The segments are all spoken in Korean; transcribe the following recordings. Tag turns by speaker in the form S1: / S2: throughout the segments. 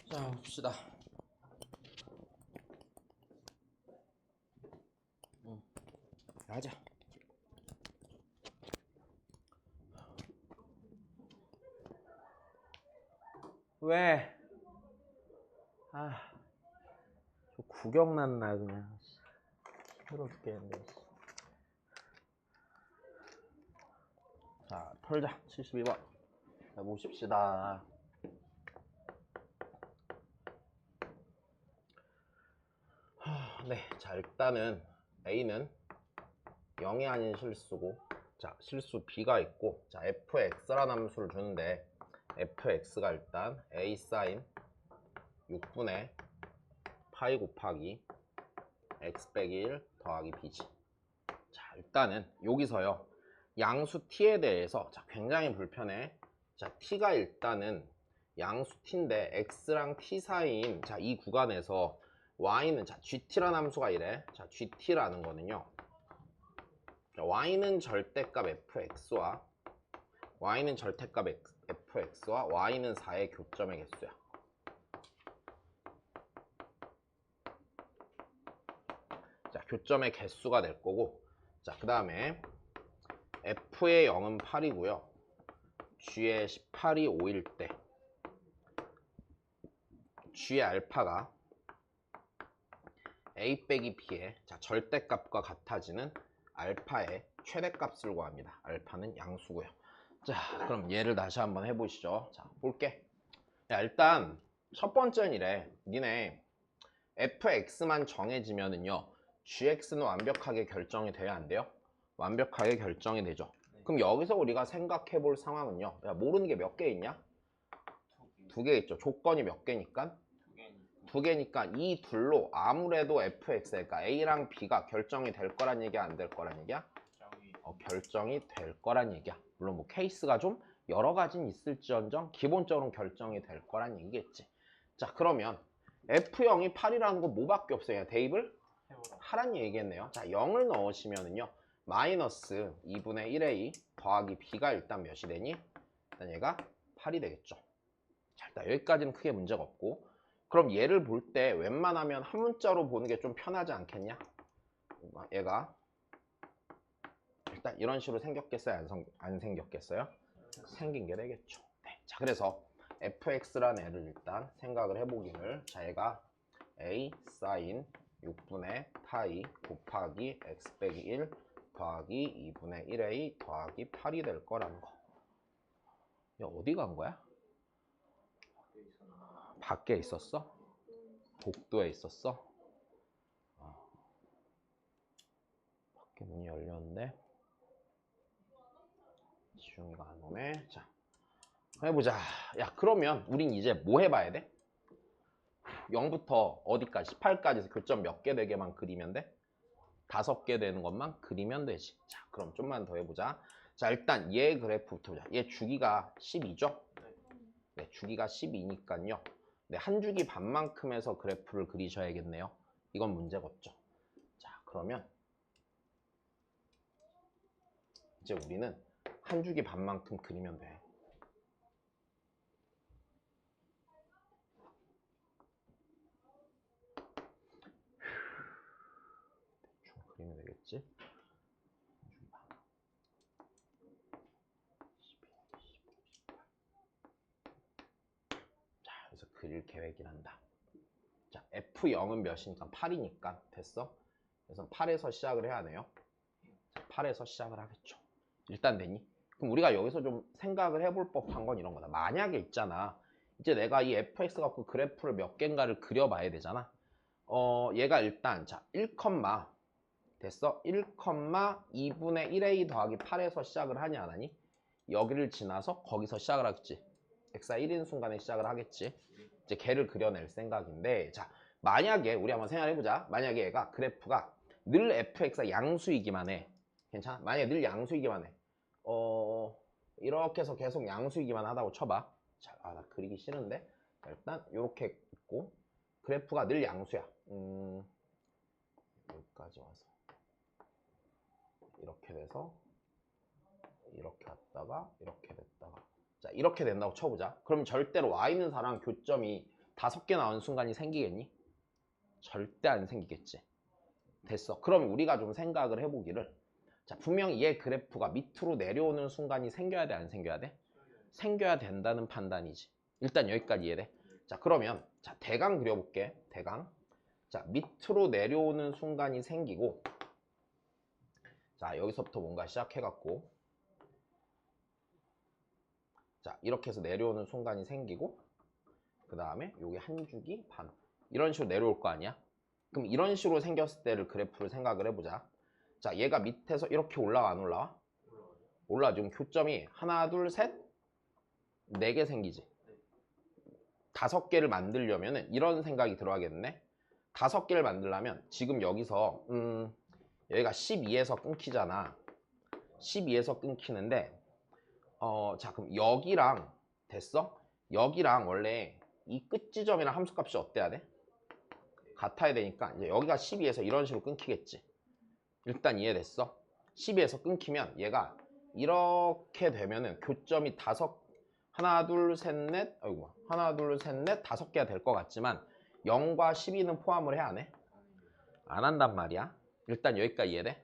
S1: 자, 봅시다. 가자. 왜? 저 구경 났나 그냥. 힘들어 죽겠는데. 자, 털자. 72번. 자, 보십시다. 네, 자, 일단은 A는 0이 아닌 실수고, 자, 실수 B가 있고, 자, fx라는 함수를 주는데 fx가 일단 a 사인 6분의 파이 곱하기 x 빼기 1 더하기 b지. 자, 일단은 여기서요, 양수 t에 대해서, 자, 굉장히 불편해. 자, t가 일단은 양수 t인데 x랑 t 사이인, 자, 이 구간에서 y는, 자, gt라는 함수가 이래. 자, gt라는 거는요, 자, y는 절대값 fx와 y는 절대값 fx와 y는 4의 교점의 개수야. 자, 교점의 개수가 될 거고, 자, 그 다음에 f의 0은 8이고요 g의 18이 5일 때 g의 알파가 a 빼기 b의, 자, 절대값과 같아지는 알파의 최대값을 구합니다. 알파는 양수고요. 자, 그럼 얘를 다시 한번 해보시죠. 자, 볼게. 야, 일단 첫 번째는 이래. 니네 fx만 정해지면은요, gx는 완벽하게 결정이 돼야 안 돼요? 완벽하게 결정이 되죠. 그럼 여기서 우리가 생각해 볼 상황은요, 야, 모르는 게 몇 개 있냐? 두 개 있죠. 조건이 몇 개니까? 두 개니까 이 둘로 아무래도 fx, 그러니까 a랑 b가 결정이 될 거란 얘기야, 안 될 거란 얘기야? 결정이 될 거란 얘기야. 물론 뭐 케이스가 좀 여러 가지는 있을지언정 기본적으로 결정이 될 거란 얘기겠지. 자, 그러면 f0이 8이라는 건 뭐밖에 없어요? 그냥 대입을 하란 얘기겠네요. 자, 0을 넣으시면은요, 마이너스 2분의 1a 더하기 b가 일단 몇이 되니? 일단 얘가 8이 되겠죠. 자, 일단 여기까지는 크게 문제가 없고, 그럼 얘를 볼 때 웬만하면 한 문자로 보는 게 좀 편하지 않겠냐? 얘가 일단 이런 식으로 생겼겠어요? 안 생겼겠어요? 생긴 게 되겠죠. 네. 자, 그래서 fx라는 애를 일단 생각을 해보기를, 자, 얘가 a 사인 6분의 파이 곱하기 x 빼기 1 더하기 2분의 1a 더하기 8이 될 거라는 거. 야, 어디 간 거야? 밖에 있었어? 복도에 있었어? 밖에 문이 열렸는데 지웅이가 안 오네. 자, 해보자. 야, 그러면 우린 이제 뭐 해봐야 돼? 0부터 어디까지? 18까지에서 교점 몇 개 되게만 그리면 돼? 5개 되는 것만 그리면 되지. 자, 그럼 좀만 더 해보자. 자, 일단 얘 그래프부터 보자. 얘 주기가 12죠? 네, 주기가 12니까요. 네, 한 주기 반만큼 해서 그래프를 그리셔야겠네요. 이건 문제가 없죠. 자, 그러면 이제 우리는 한 주기 반만큼 그리면 돼. 대충 그리면 되겠지? 자, 그래서 그릴 계획이란다. 자, F0은 몇이니까 8이니까 됐어? 그래서 8에서 시작을 해야 돼요. 자, 8에서 시작을 하겠죠. 일단 되니? 그럼 우리가 여기서 좀 생각을 해볼 법한 건 이런 거다. 만약에 있잖아, 이제 내가 이 fx 갖고 그래프를 몇 개인가를 그려봐야 되잖아. 얘가 일단, 자, 1, 됐어? 1,2분의 1a 더하기 8에서 시작을 하니 안 하니? 여기를 지나서 거기서 시작을 하겠지. x가 1인 순간에 시작을 하겠지. 이제 걔를 그려낼 생각인데, 자, 만약에 우리 한번 생각해보자. 만약에 얘가 그래프가 늘 fx가 양수이기만 해. 괜찮아? 만약에 늘 양수이기만 해. 이렇게 해서 계속 양수이기만 하다고 쳐봐. 자, 나 그리기 싫은데. 자, 일단 이렇게 있고, 그래프가 늘 양수야. 여기까지 와서 이렇게 돼서 이렇게 왔다가 이렇게 됐다가, 자, 이렇게 된다고 쳐보자. 그럼 절대로 y는 4랑 교점이 5개 나오는 순간이 생기겠니? 절대 안 생기겠지. 됐어. 그럼 우리가 좀 생각을 해보기를, 자, 분명히 얘 그래프가 밑으로 내려오는 순간이 생겨야 돼, 안 생겨야 돼? 생겨야 된다는 판단이지. 일단 여기까지 이해돼? 자, 그러면 자, 대강 그려볼게. 대강. 자, 밑으로 내려오는 순간이 생기고, 자, 여기서부터 뭔가 시작해갖고, 자, 이렇게 해서 내려오는 순간이 생기고, 그 다음에 요게 한 주기 반, 이런 식으로 내려올 거 아니야? 그럼 이런 식으로 생겼을 때를 그래프를 생각을 해보자. 자, 얘가 밑에서 이렇게 올라와, 안 올라와? 올라와. 지금 교점이 하나, 둘, 셋, 4개 생기지. 5개를 만들려면은 이런 생각이 들어야겠네. 5개를 만들려면 지금 여기서 여기가 12에서 끊기잖아. 12에서 끊기는데 자, 그럼 여기랑 됐어? 여기랑 원래 이 끝 지점이랑 함수값이 어때야 돼? 같아야 되니까 이제 여기가 12에서 이런 식으로 끊기겠지. 일단 이해됐어? 12에서 끊기면 얘가 이렇게 되면은 교점이 하나 둘 셋 넷, 아이고, 하나 둘 셋 넷 5개가 될 것 같지만 0과 12는 포함을 해, 안 해? 안 한단 말이야. 일단 여기까지 이해돼?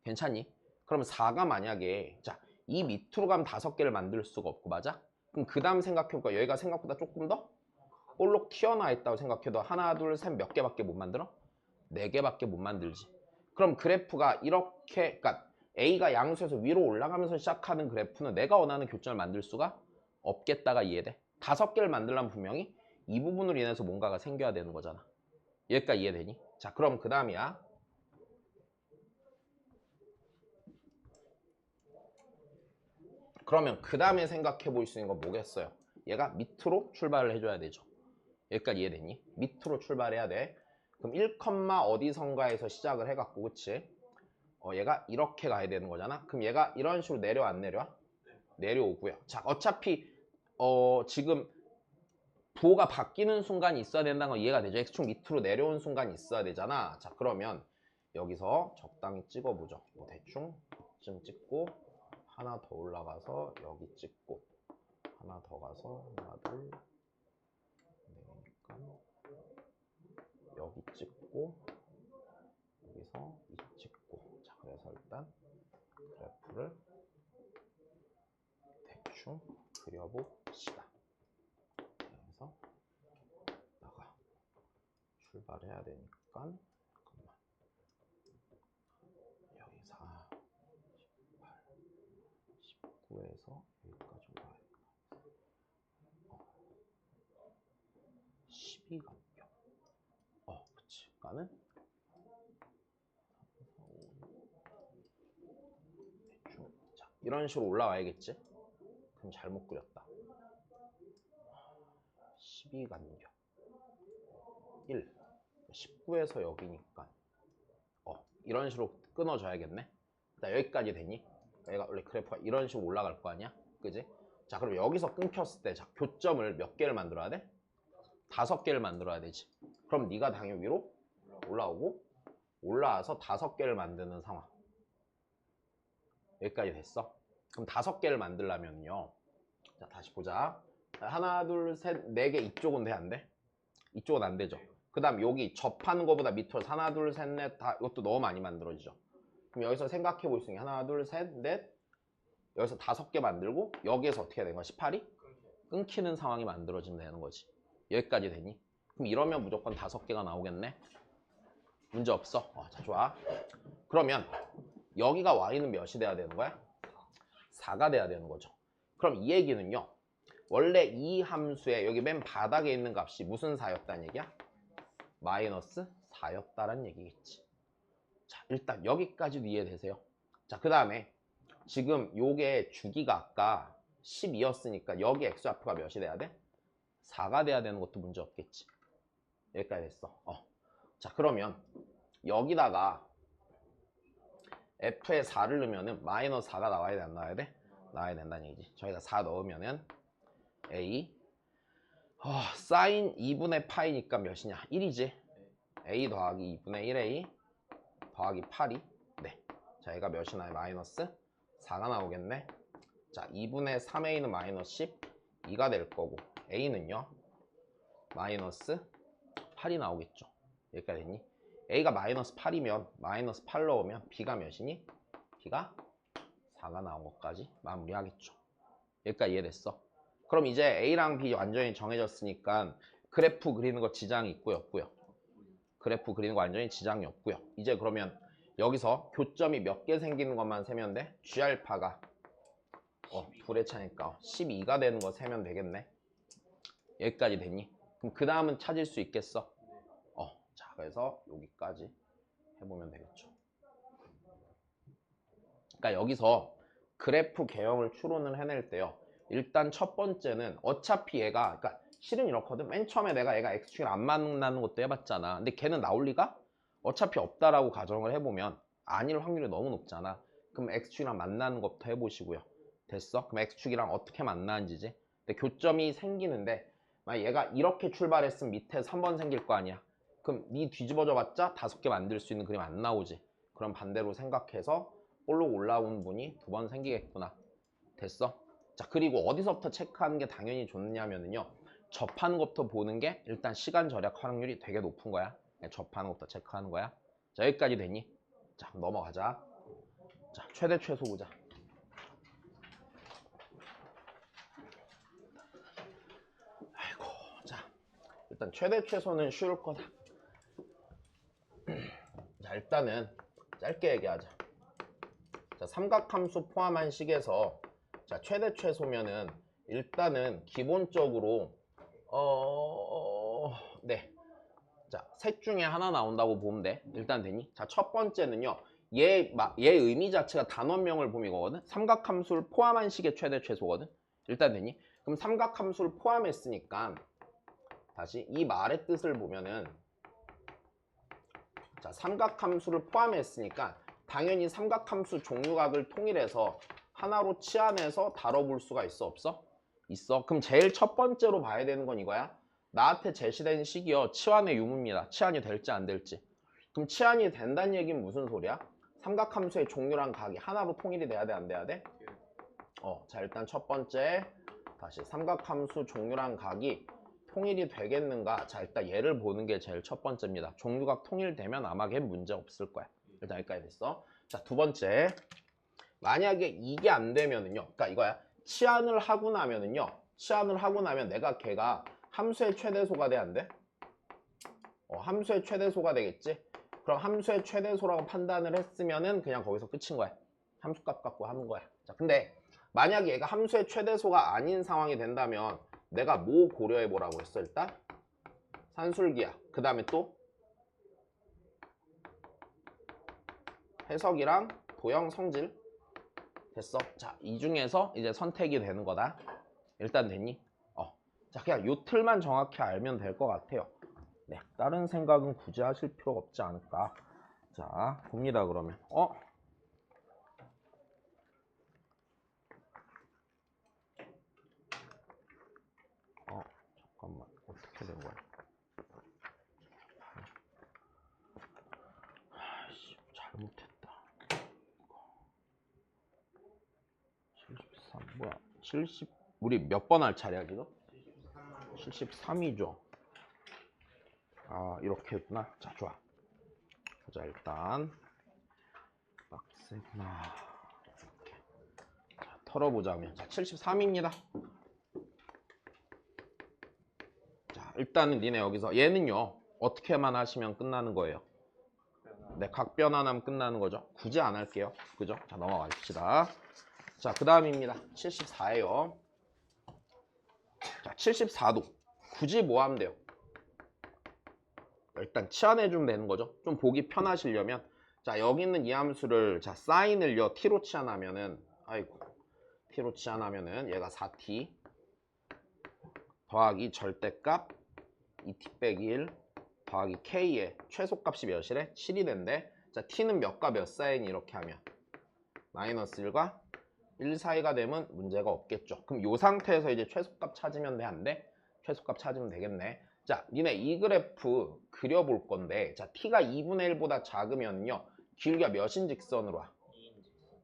S1: 괜찮니? 그럼 4가 만약에, 자, 이 밑으로 가면 5개를 만들 수가 없고, 맞아? 그럼 그 다음 생각해볼까? 여기가 생각보다 조금 더 볼록 튀어나와 있다고 생각해도 하나 둘 셋 몇 개밖에 못 만들어? 4개밖에 못 만들지. 그럼 그래프가 이렇게, 그러니까 A가 양수에서 위로 올라가면서 시작하는 그래프는 내가 원하는 교점을 만들 수가 없겠다가 이해돼? 5개를 만들려면 분명히 이 부분으로 인해서 뭔가가 생겨야 되는 거잖아. 여기까지 이해되니? 자, 그럼 그 다음이야. 그러면 그 다음에 생각해 볼 수 있는 건 뭐겠어요? 얘가 밑으로 출발을 해줘야 되죠. 여기까지 이해되니? 밑으로 출발해야 돼. 그럼 1, 어디선가에서 시작을 해갖고, 그치? 얘가 이렇게 가야 되는 거잖아. 그럼 얘가 이런 식으로 내려 안 내려와? 내려오고요. 자, 어차피 지금 부호가 바뀌는 순간이 있어야 된다는 건 이해가 되죠. x축 밑으로 내려온 순간이 있어야 되잖아. 자, 그러면 여기서 적당히 찍어보죠. 뭐 대충 이쯤 찍고 하나 더 올라가서 여기 찍고 하나 더 가서 하나 둘 그러니까 여기 찍고 여기서 이 찍고. 자, 그래서 일단 그래프를 대충 그려봅시다. 그래서 나가 출발해야 되니까 잠깐만. 여기 4, 18, 19에서 여기까지 올라가니까 12간격. 그치. 그러니까는 대충 자, 이런 식으로 올라와야겠지? 그럼 잘못 그렸다. 12간격 1, 19에서 여기니까 이런 식으로 끊어줘야겠네. 자, 여기까지 되니? 얘가 원래 그래프가 이런 식으로 올라갈 거 아니야? 그지? 자, 그럼 여기서 끊겼을 때 자, 교점을 몇 개를 만들어야 돼? 5개를 만들어야 되지. 그럼 네가 당연히 위로 올라오고 올라와서 5개를 만드는 상황. 여기까지 됐어. 그럼 5개를 만들려면요. 자, 다시 보자. 하나, 둘, 셋, 4개 이쪽은 돼, 안 돼? 이쪽은 안 되죠. 그 다음 여기 접하는 것보다 밑으로 하나, 둘, 셋, 넷 다 이것도 너무 많이 만들어지죠. 그럼 여기서 생각해 볼 수 있는 게 하나, 둘, 셋, 넷 여기서 5개 만들고 여기에서 어떻게 되는 거야? 18이? 끊기는 상황이 만들어지면 되는 거지. 여기까지 되니? 그럼 이러면 무조건 5개가 나오겠네? 문제 없어? 자, 좋아. 그러면 여기가 y는 몇이 돼야 되는 거야? 4가 돼야 되는 거죠. 그럼 이 얘기는요. 원래 이 함수의 여기 맨 바닥에 있는 값이 무슨 4였다는 얘기야? 마이너스 4였다는 얘기겠지. 자, 일단 여기까지도 이해되세요? 자, 그 다음에 지금 요게 주기가 아까 12였으니까 여기 x좌표가 몇이 돼야 돼? 4가 돼야 되는 것도 문제 없겠지. 여기까지 됐어. 자, 그러면 여기다가 f에 4를 넣으면은 마이너스 4가 나와야 돼, 안 나와야 돼? 나와야 된다는 얘기지. 저희가 4 넣으면은 a 사인 2분의 파이니까 몇이냐? 1이지. a 더하기 2분의 1a 더하기 8이 네. 자, 얘가 몇이 나요? 마이너스 4가 나오겠네. 자, 2분의 3a는 마이너스 12가 될 거고 a는요 마이너스 8이 나오겠죠. 여기까지 됐니? A가 마이너스 8이면 마이너스 8 넣으면 B가 몇이니? B가 4가 나온 것까지 마무리하겠죠. 여기까지 이해됐어? 그럼 이제 A랑 B 완전히 정해졌으니까 그래프 그리는 거 지장이 있고요, 없고요? 그래프 그리는 거 완전히 지장이 없고요. 이제 그러면 여기서 교점이 몇 개 생기는 것만 세면 돼? G알파가 둘의 차니까 12가 되는 거 세면 되겠네. 여기까지 됐니? 그럼 그 다음은 찾을 수 있겠어? 자, 그래서 여기까지 해보면 되겠죠. 그러니까 여기서 그래프 개형을 추론을 해낼 때요. 일단 첫 번째는 어차피 얘가, 그러니까 실은 이렇거든. 맨 처음에 내가 얘가 X축이 안 만나는 것도 해봤잖아. 근데 걔는 나올 리가 어차피 없다라고 가정을 해보면 아닐 확률이 너무 높잖아. 그럼 X축이랑 만나는 것부터 해보시고요. 됐어? 그럼 X축이랑 어떻게 만나는지지? 근데 교점이 생기는데 만약 얘가 이렇게 출발했으면 밑에 3번 생길 거 아니야. 그럼 니 뒤집어져 봤자 5개 만들 수 있는 그림 안 나오지. 그럼 반대로 생각해서 볼록 올라온 분이 2번 생기겠구나. 됐어? 자, 그리고 어디서부터 체크하는 게 당연히 좋냐면요. 접하는 것부터 보는 게 일단 시간 절약 확률이 되게 높은 거야. 접하는 것부터 체크하는 거야. 자, 여기까지 됐니? 자, 넘어가자. 자, 최대 최소 보자. 아이고, 자, 일단 최대 최소는 쉬울 거다. 자, 일단은 짧게 얘기하자. 자, 삼각함수 포함한 식에서 자, 최대 최소면은 일단은 기본적으로 네. 자, 셋 중에 하나 나온다고 보면 돼. 일단 되니? 자, 첫 번째는요. 얘 의미 자체가 단원명을 보면 이거거든. 삼각함수를 포함한 식의 최대 최소거든. 일단 되니? 그럼 삼각함수를 포함했으니까 다시 이 말의 뜻을 보면은 자, 삼각함수를 포함했으니까 당연히 삼각함수 종류각을 통일해서 하나로 치환해서 다뤄볼 수가 있어, 없어? 있어. 그럼 제일 첫 번째로 봐야 되는 건 이거야. 나한테 제시된 식이요. 치환의 유무입니다. 치환이 될지 안 될지. 그럼 치환이 된다는 얘기는 무슨 소리야? 삼각함수의 종류랑 각이 하나로 통일이 돼야 돼, 안 돼야 돼? 자, 일단 첫 번째 다시 삼각함수 종류랑 각이 통일이 되겠는가? 자, 일단 얘를 보는 게 제일 첫 번째입니다. 종류각 통일되면 아마 걔 문제 없을 거야. 일단 여기까지 됐어. 자, 두 번째. 만약에 이게 안 되면은요. 그러니까 이거야. 치환을 하고 나면은요. 치환을 하고 나면 내가 걔가 함수의 최대소가 돼, 안 돼? 함수의 최대소가 되겠지? 그럼 함수의 최대소라고 판단을 했으면은 그냥 거기서 끝인 거야. 함수값 갖고 하는 거야. 자, 근데 만약에 얘가 함수의 최대소가 아닌 상황이 된다면 내가 뭐 고려해 보라고 했어, 일단? 산술기야. 그 다음에 또 해석이랑 도형 성질. 됐어. 자, 이 중에서 이제 선택이 되는 거다. 일단 됐니? 자, 그냥 요 틀만 정확히 알면 될 것 같아요. 네, 다른 생각은 굳이 하실 필요가 없지 않을까. 자, 봅니다, 그러면. 잠깐만. 어떻게 된 거야? 잘못했다. 73, 뭐야? 70, 우리 몇 번 할 차례야, 지금? 73이죠. 아, 이렇게 했구나. 자, 좋아. 자, 일단 빡세구나. 이렇게. 자, 털어보자면 자, 73입니다. 자, 일단은 니네 여기서 얘는요. 어떻게만 하시면 끝나는 거예요? 네, 각변환하면 끝나는 거죠. 굳이 안 할게요. 그죠? 자, 넘어가십시다. 자, 그 다음입니다. 74예요. 자, 74도. 굳이 뭐 하면 돼요? 일단 치환해주면 되는 거죠. 좀 보기 편하시려면 자, 여기 있는 이 함수를 자, 사인을요 t로 치환하면은 아이고 t로 치환하면은 얘가 4t 더하기 절대값 2t 빼기 1 더하기 k의 최소값이 몇이래? 7이 된대. 자, t는 몇과 몇 사이니 이렇게 하면 마이너스 1과 1 사이가 되면 문제가 없겠죠. 그럼 이 상태에서 이제 최소값 찾으면 돼, 안 돼? 최소값 찾으면 되겠네. 자, 니네 이 그래프 그려볼 건데 자, t가 2분의 1보다 작으면요 기울기가 몇인 직선으로 와?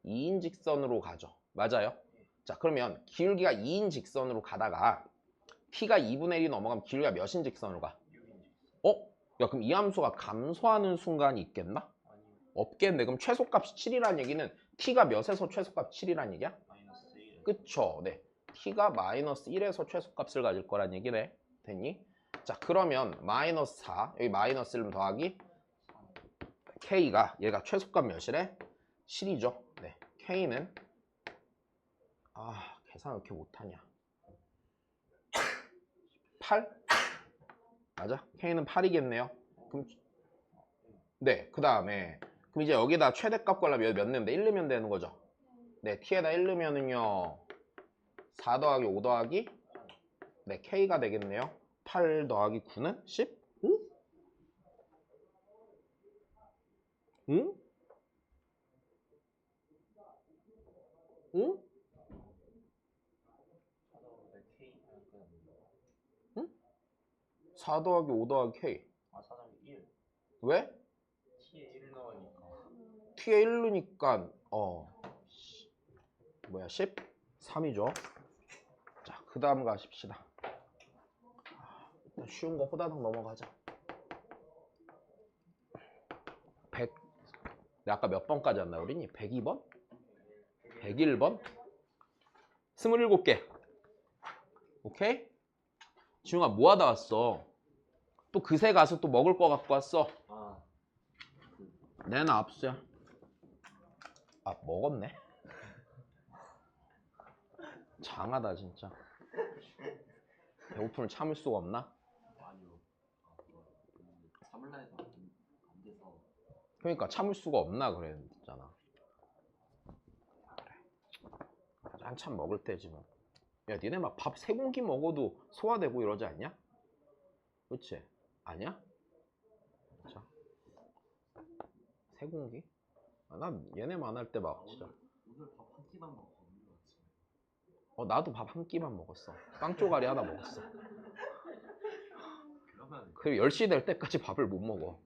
S1: 2인 직선으로 가죠. 맞아요? 자, 그러면 기울기가 2인 직선으로 가다가 t가 2분의 1이 넘어가면 길이가 몇인 직선으로 가? 야 그럼 이 함수가 감소하는 순간이 있겠나? 없겠네. 그럼 최소값이 7이라는 얘기는 t가 몇에서 최소값 7이라는 얘기야? 그쵸. 네. t가 마이너스 1에서 최소값을 가질 거란 얘기네. 됐니? 자 그러면 마이너스 4 여기 마이너스 1로 더하기 k가 얘가 최소값 몇이래? 7이죠. 네. k는 계산 왜 이렇게 못하냐? 8? 맞아? k는 8이겠네요. 그럼 네, 그 다음에 그럼 이제 여기다 최대값 구하려면 몇 넣으면 돼? 1 넣으면 되는 거죠. 네, t에다 1 넣으면은요 4 더하기 5 더하기 네, k가 되겠네요. 8 더하기 9는 10? 응? 응? 응? 응? 4 더하기 5 더하기 k.
S2: 4 더하기 1.
S1: 왜?
S2: t에 1 넣으니까.
S1: t에 1 넣으니까 뭐야 10? 3이죠. 자, 그 다음 가십시다. 쉬운 거 호다닥 넘어가자. 100. 아까 몇 번까지 왔나 우리니? 102번? 101번? 27개. 오케이? 지웅아 뭐 하다 왔어? 또 그새 가서 또 먹을 거 갖고 왔어? 내나 압수야. 먹었네. 장하다 진짜. 배고픔을 참을 수가 없나?
S2: 아니요. 참을라 해도 안 돼서.
S1: 그러니까 참을 수가 없나 그랬잖아. 그래. 한참 먹을 때지 뭐. 야 니네 막 밥 3공기 먹어도 소화되고 이러지 않냐? 그치? 아니야? 자 3공기? 난 얘네만 할 때 막 진짜
S2: 오늘 밥 한 끼만 먹었는데
S1: 나도 밥 한 끼만 먹었어. 빵 쪼가리 하나 먹었어.
S2: 그러면
S1: 그리고 10시 될 때까지 밥을 못 먹어.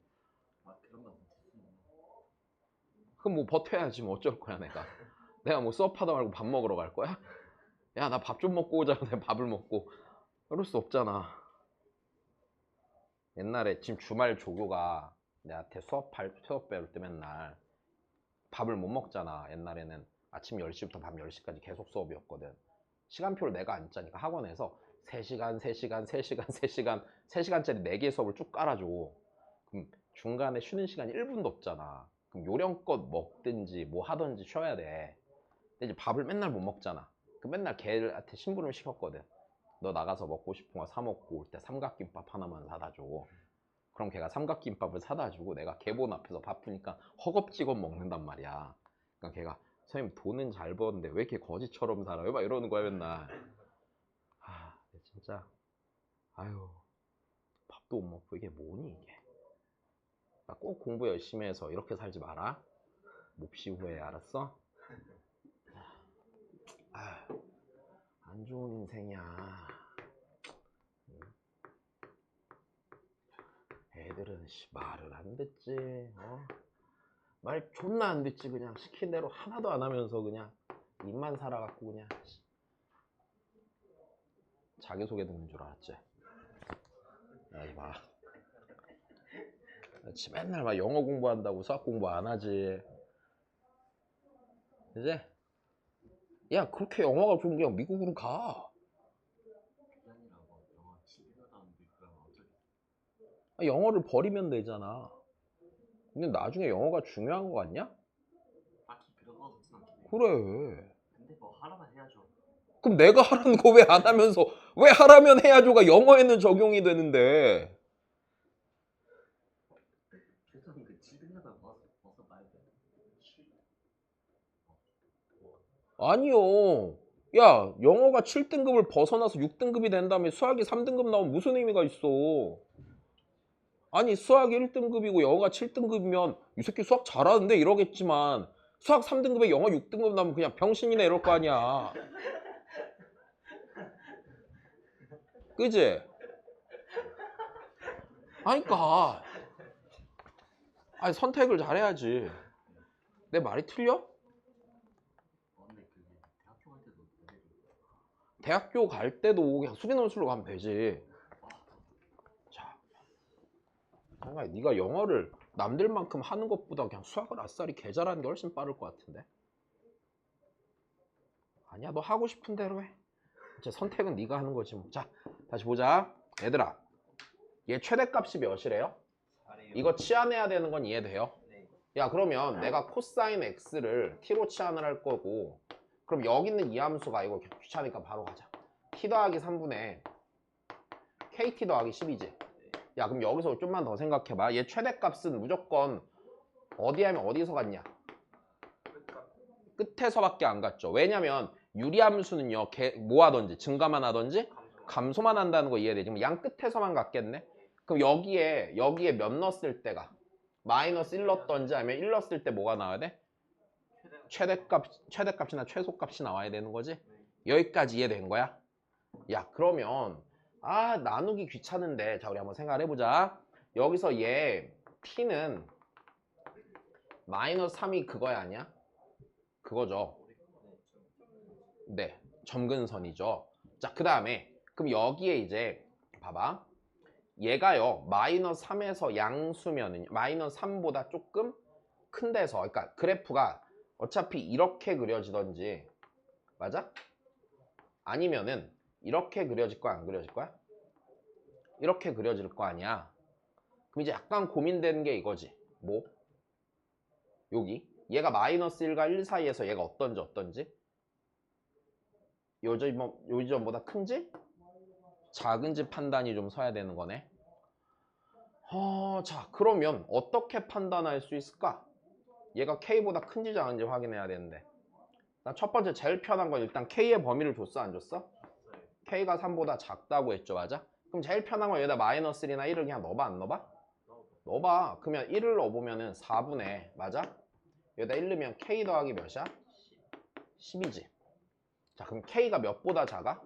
S2: 그러면
S1: 그럼 뭐 버텨야지 뭐 어쩔 거야 내가 뭐 수업하다 말고 밥 먹으러 갈 거야? 야 나 밥 좀 먹고 오자. 내가 밥을 먹고 그럴 수 없잖아. 옛날에 지금 주말 조교가 내한테 수업 배울 때 맨날 밥을 못 먹잖아. 옛날에는 아침 10시부터 밤 10시까지 계속 수업이었거든. 시간표를 내가 안 짜니까 학원에서 3시간, 3시간, 3시간, 3시간, 3시간짜리 4개 수업을 쭉 깔아줘. 그럼 중간에 쉬는 시간이 1분도 없잖아. 그럼 요령껏 먹든지 뭐 하든지 쉬어야 돼. 근데 이제 밥을 맨날 못 먹잖아. 그 맨날 걔한테 심부름 시켰거든. 너 나가서 먹고 싶은 거 사 먹고 올 때 삼각김밥 하나만 사다 줘. 그럼 걔가 삼각김밥을 사다 주고 내가 걔본 앞에서 바쁘니까 허겁지겁 먹는단 말이야. 그러니까 걔가 선생님 돈은 잘 버는데 왜 이렇게 거지처럼 살아요? 막 이러는 거야 맨날. 진짜 아유 밥도 못 먹고 이게 뭐니 이게. 나 꼭 공부 열심히 해서 이렇게 살지 마라. 몹시 후회. 알았어? 안 좋은 인생이야. 애들은 말을 안 듣지. 말 존나 안 듣지. 그냥 시킨 대로 하나도 안 하면서 그냥 입만 살아갖고 그냥 자기소개 듣는 줄 알았지. 야 이봐, 맨날 막 영어 공부한다고 수학 공부 안 하지. 이제 야 그렇게 영어가 좀 그냥 미국으로 가. 영어를 버리면 되잖아. 근데 나중에 영어가 중요한 거 같냐?
S2: 딱히 그런 거 같진 않긴 해.
S1: 그래.
S2: 근데 뭐 하라면 해야죠.
S1: 그럼 내가 하라는 거 왜 안 하면서 왜 하라면 해야죠가 영어에는 적용이 되는데.
S2: 최소한 그 7등급을 벗어 봐야 돼.
S1: 아니요. 야 영어가 7등급을 벗어나서 6등급이 된 다음에 수학이 3등급 나오면 무슨 의미가 있어. 아니 수학이 1등급이고 영어가 7등급이면 이 새끼 수학 잘하는데 이러겠지만 수학 3등급에 영어 6등급 나오면 그냥 병신이네 이럴 거 아니야. 그지? 아니까 아니 선택을 잘해야지. 내 말이 틀려?
S2: 근데 그게 대학교 갈 때도 되게
S1: 대학교 갈 때도 그냥 수리논술로 가면 되지. 자, 생각해. 네가 영어를 남들만큼 하는 것보다 그냥 수학을 아싸리 개 잘하는 게 훨씬 빠를 것 같은데. 아니야, 너 하고 싶은 대로 해. 이제 선택은 네가 하는 거지 뭐. 자, 다시 보자. 얘들아, 얘 최대값이 몇이래요? 이거 치환해야 되는 건 이해돼요?
S2: 네.
S1: 야, 그러면 내가 코사인 x를 t로 치환을 할 거고, 그럼 여기 있는 이 함수가 이거 귀찮으니까 바로 가자. t 더하기 3분의 kt 더하기 10이지. 야, 그럼 여기서 좀만 더 생각해봐. 얘 최대값은 무조건 어디 하면 어디서 갔냐? 끝에서밖에 안 갔죠. 왜냐면 유리함수는요, 뭐 하던지 증가만 하던지 감소만 한다는 거 이해돼. 지금 양 끝에서만 갔겠네. 그럼 여기에 몇 넣었을 때가 마이너스 1 넣었던지 아니면 1 넣었을 때 뭐가 나와야 돼? 최대값이나 최소값이 나와야 되는 거지. 여기까지 이해된 거야? 야, 그러면 나누기 귀찮은데, 자, 우리 한번 생각을 해보자. 여기서 얘 t는 마이너스 3이 그거야 아니야? 그거죠. 네, 점근선이죠. 자, 그 다음에 그럼 여기에 이제 봐봐. 얘가요 마이너스 3에서 양수면은 마이너스 3보다 조금 큰 데서, 그러니까 그래프가 어차피 이렇게 그려지던지, 맞아? 아니면은 이렇게 그려질 거야 안 그려질 거야? 이렇게 그려질 거 아니야. 그럼 이제 약간 고민되는 게 이거지. 뭐? 여기 얘가 마이너스 1과 1 사이에서 얘가 어떤지 요점보다 큰지 작은지 판단이 좀 서야 되는 거네. 자, 그러면 어떻게 판단할 수 있을까? 얘가 K보다 큰지 작은지 확인해야 되는데, 나 첫 번째 제일 편한 건 일단 K의 범위를 줬어 안 줬어? K가 3보다 작다고 했죠, 맞아? 그럼 제일 편한 건 여기다 마이너스 1이나 1을 그냥 넣어봐 안 넣어봐? 넣어봐. 그러면 1을 넣어보면은 4분의, 맞아? 여기다 1 넣으면 K 더하기 몇이야? 10이지. 자, 그럼 K가 몇보다 작아?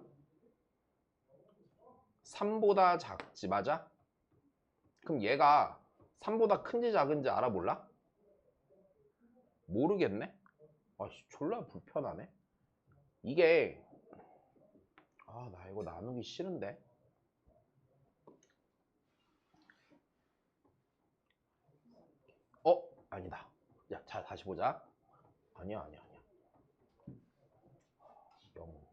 S1: 3보다 작지, 맞아? 그럼 얘가 3보다 큰지 작은지 알아볼라? 모르겠네? 아씨, 졸라 불편하네. 이게 나 이거 나누기 싫은데. 아니다. 야, 자, 다시 보자. 아니야. 0.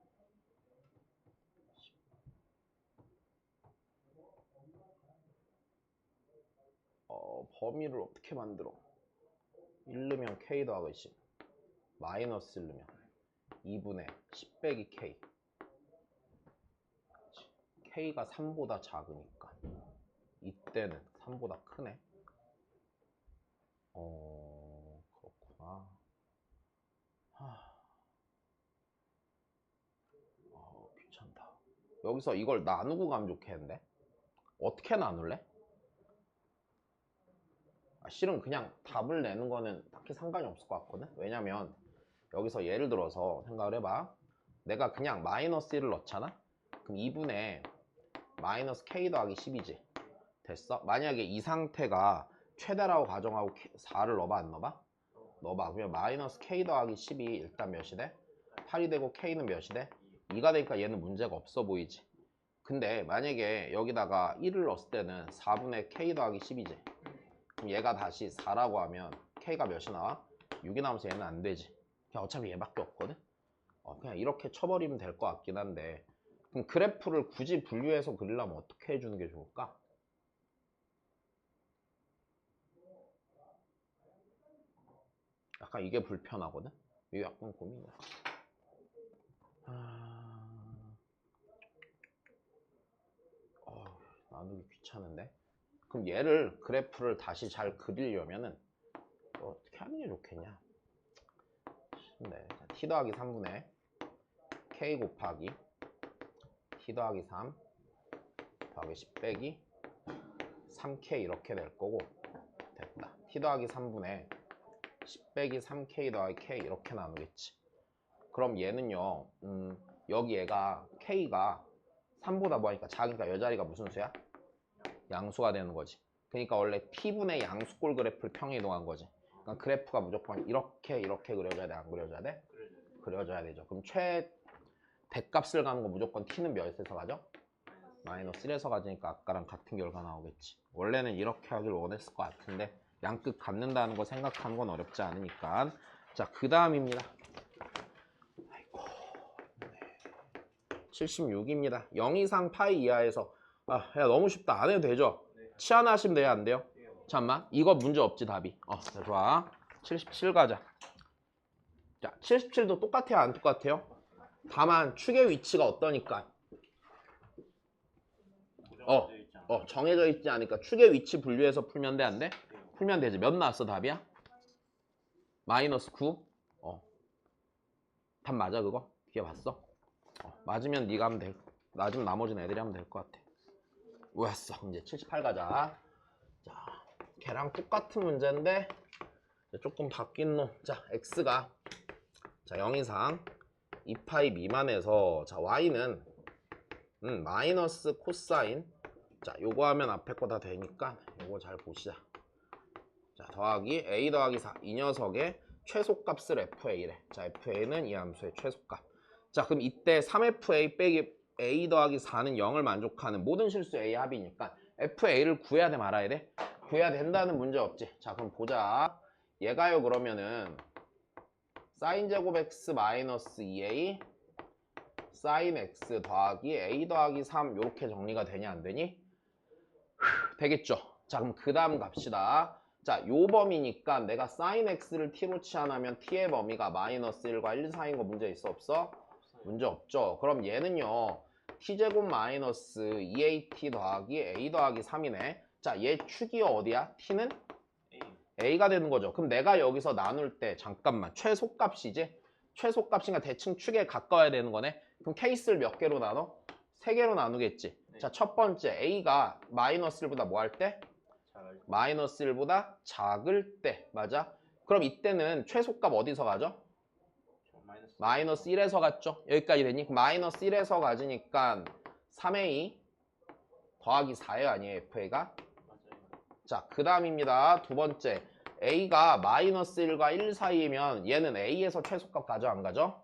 S1: 범위를 어떻게 만들어? 1 넣으면 K 더하기 10. 마이너스 1 넣으면 2분의 10 빼기 K. K가 3보다 작으니까 이때는 3보다 크네. 그렇구나. 귀찮다. 여기서 이걸 나누고 가면 좋겠는데? 어떻게 나눌래? 실은 그냥 답을 내는 거는 딱히 상관이 없을 것 같거든? 왜냐면 여기서 예를 들어서 생각을 해봐. 내가 그냥 마이너스 1을 넣잖아? 그럼 2분의 마이너스 K 더하기 10이지. 됐어? 만약에 이 상태가 최대라고 가정하고 4를 넣어봐 안 넣어봐? 넣어봐. 그러면 마이너스 K 더하기 10이 일단 몇이 돼? 8이 되고 K는 몇이 돼? 2가 되니까 얘는 문제가 없어 보이지. 근데 만약에 여기다가 1을 넣었을 때는 4분의 K 더하기 10이지. 그럼 얘가 다시 4라고 하면 K가 몇이 나와? 6이 나오면서 얘는 안 되지. 그냥 어차피 얘밖에 없거든? 그냥 이렇게 쳐버리면 될 것 같긴 한데, 그럼 그래프를 굳이 분류해서 그리려면 어떻게 해주는 게 좋을까? 약간 이게 불편하거든? 이게 약간 고민이야. 나누기 귀찮은데? 그럼 얘를 그래프를 다시 잘 그리려면은 어떻게 하는 게 좋겠냐? 네, t 더하기 3분의 k 곱하기 t 더하기 3 더하기 10 빼기 3k 이렇게 될 거고, 됐다. t 더하기 3분의 10 빼기 3k 더하기 k 이렇게 나누겠지. 그럼 얘는요, 여기 얘가 k가 3보다 뭐하니까 작으니까 이 자리가 무슨 수야? 양수가 되는 거지. 그러니까 원래 t분의 양수꼴 그래프를 평행이동한 거지. 그러니까 그래프가 무조건 이렇게 그려져야 돼? 안 그려져야 돼? 그려져야 되죠. 그럼 대값을 가는 거 무조건 t는 몇에서 가죠? 마이너스 1에서 가지니까 아까랑 같은 결과 나오겠지. 원래는 이렇게 하길 원했을 것 같은데 양끝 갖는다는 거 생각하는 건 어렵지 않으니까. 자, 그 다음입니다. 아이고, 76입니다. 0 이상 파이 이하에서 야 너무 쉽다. 안 해도 되죠? 치환하시면 돼요? 안 돼요? 잠깐만, 이거 문제 없지 답이. 자, 좋아. 77 가자. 자, 77도 똑같아요? 안 똑같아요? 다만 축의 위치가 어떠니까 정해져 있지 않으니까 축의 위치 분류해서 풀면 돼? 안 돼? 풀면 되지. 몇 나왔어 답이야? 마이너스 9. 답 맞아 그거? 뒤에 봤어? 맞으면 네가 하면 돼. 맞으면 나머지는 애들이 하면 될 것 같아. 왜였어? 이제 78 가자. 자, 걔랑 똑같은 문제인데 조금 바뀐 놈. 자, x가 자 0 이상 2파이 미만에서 자 y는 마이너스 코사인. 자, 요거 하면 앞에 거 다 되니까 요거 잘 보시자. 자, 더하기 a 더하기 4. 이 녀석의 최소값을 fa래. 자, fa는 이 함수의 최소값. 자, 그럼 이때 3fa 빼기 a 더하기 4는 0을 만족하는 모든 실수 a 합이니까 fa를 구해야 돼 말아야 돼? 구해야 된다는 문제 없지. 자, 그럼 보자. 얘가요 그러면은 sin 제곱 x 마이너스 2a sin x 더하기 a 더하기 3 이렇게 정리가 되냐 안 되니? 되겠죠. 자, 그럼 그 다음 갑시다. 자, 요 범위니까 내가 sin x를 t로 치환하면 t의 범위가 마이너스 1과 1 사이인 거 문제 있어 없어? 문제 없죠. 그럼 얘는요 t제곱 마이너스 2at 더하기 a 더하기 3이네. 자, 얘 축이 어디야? t는 a가 되는 거죠. 그럼 내가 여기서 나눌 때 잠깐만 최소값이지? 최소값이니까 대칭 축에 가까워야 되는 거네. 그럼 케이스를 몇 개로 나눠? 3개로 나누겠지. 자, 첫 번째 a가 마이너스 1보다 뭐 할 때? 마이너스 1보다 작을 때. 맞아? 그럼 이때는 최소값 어디서 가죠? 마이너스 1에서 갔죠? 여기까지 되니? 마이너스 1에서 가지니까 3a 더하기 4요 아니에요 fa가? 자, 그 다음입니다. 두 번째 a가 마이너스 1과 1 사이이면 얘는 a에서 최소값 가죠 안 가죠?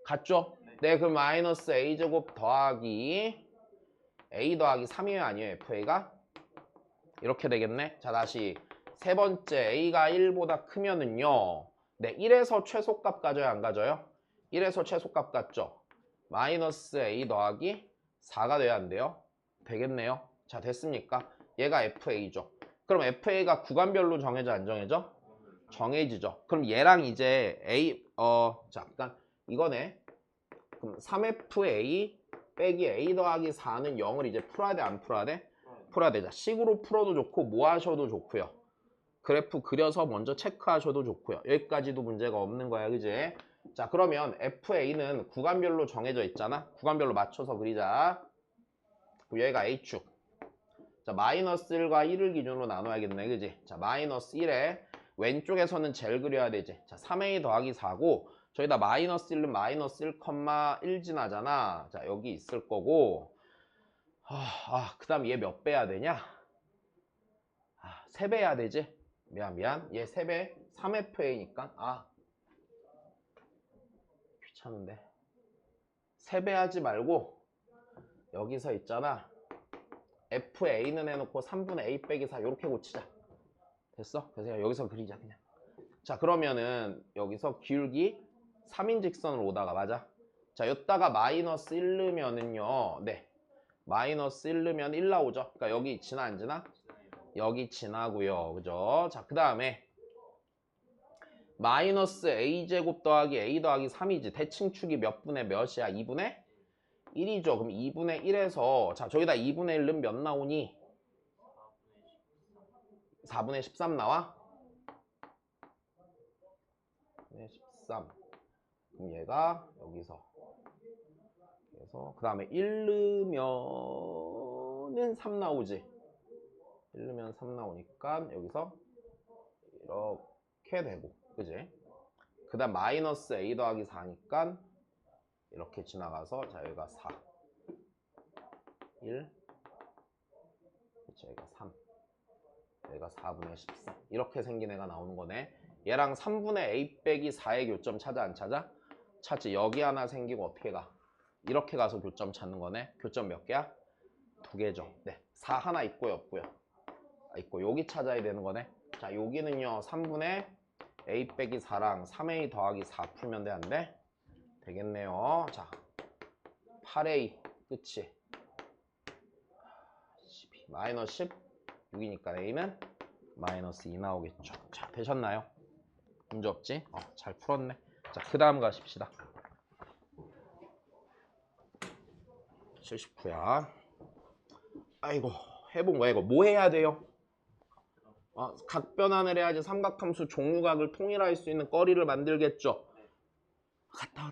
S1: 갔죠? 네, 그럼 마이너스 a제곱 더하기 a 더하기 3이에요 아니에요 fa가? 이렇게 되겠네. 자, 다시 세 번째 a가 1보다 크면은요 네, 1에서 최소값 가져요 안 가져요? 1에서 최소값 같죠? 마이너스 a 더하기 4가 돼야 안 돼요? 되겠네요. 자, 됐습니까? 얘가 fa죠. 그럼 fa가 구간별로 정해져 안 정해져? 정해지죠. 그럼 얘랑 이제 a 잠깐 이거네. 그럼 3fa 빼기 a 더하기 4는 0을 이제 풀어야 돼 안 풀어야 돼? 풀어야 되자. 식으로 풀어도 좋고 뭐 하셔도 좋고요. 그래프 그려서 먼저 체크하셔도 좋고요. 여기까지도 문제가 없는 거야 그지? 자, 그러면 fa는 구간별로 정해져 있잖아. 구간별로 맞춰서 그리자. 여기가 a축. 자, 마이너스 1과 1을 기준으로 나눠야겠네 그지? 자, 마이너스 1에 왼쪽에서는 제일 그려야 되지. 자, 3a 더하기 4고 저기다 마이너스 1은 마이너스 1,1 지나잖아. 자, 여기 있을 거고 그 다음 얘 몇 배 해야 되냐? 3배 해야 되지? 미안 얘 3배 3fa니까 귀찮은데 3배 하지 말고 여기서 있잖아 fa는 해놓고 3분의 a 빼기 4 이렇게 고치자. 됐어? 그래서 여기서 그리자 그냥. 자, 그러면은 여기서 기울기 3인직선으로 오다가 맞아? 자, 여기다가 마이너스 1 넣으면은요 네 마이너스 1 넣으면 1 나오죠? 그러니까 여기 지나 안 지나? 여기 지나고요. 그죠? 자, 그 다음에 마이너스 a제곱 더하기 a 더하기 3이지. 대칭축이 몇 분의 몇이야? 2분의 1이죠. 그럼 2분의 1에서 자, 저기다 2분의 1은 몇 나오니? 4분의 13 나와? 4분의 13. 그럼 얘가 여기서 그래서 그 다음에 1 넣으면은 3 나오지. 1 넣으면 3 나오니까 여기서 이렇게 되고 그지? 그 다음 마이너스 a 더하기 4니까 이렇게 지나가서 자 여기가 4 1 그치 여기가 3 여기가 4분의 13 이렇게 생긴 애가 나오는 거네. 얘랑 3분의 a 빼기 4의 교점 찾아 안 찾아? 찾지. 여기 하나 생기고 어떻게 가? 이렇게 가서 교점 찾는 거네. 교점 몇 개야? 2개죠. 네, 4 하나 있고요, 없고요? 있고. 여기 찾아야 되는 거네. 자, 여기는요 3분의 a 빼기 4랑 3a 더하기 4 풀면 돼, 안 돼? 되겠네요. 자, 8a 그치? 마이너스 16이니까 a는 마이너스 2 나오겠죠. 자, 되셨나요? 문제 없지? 잘 풀었네. 자, 그 다음 가십시다. 79야. 아이고, 해본 거야 이거. 뭐 해야 돼요? 각 변환을 해야지 삼각함수 종류각을 통일할 수 있는 거리를 만들겠죠. 갔다.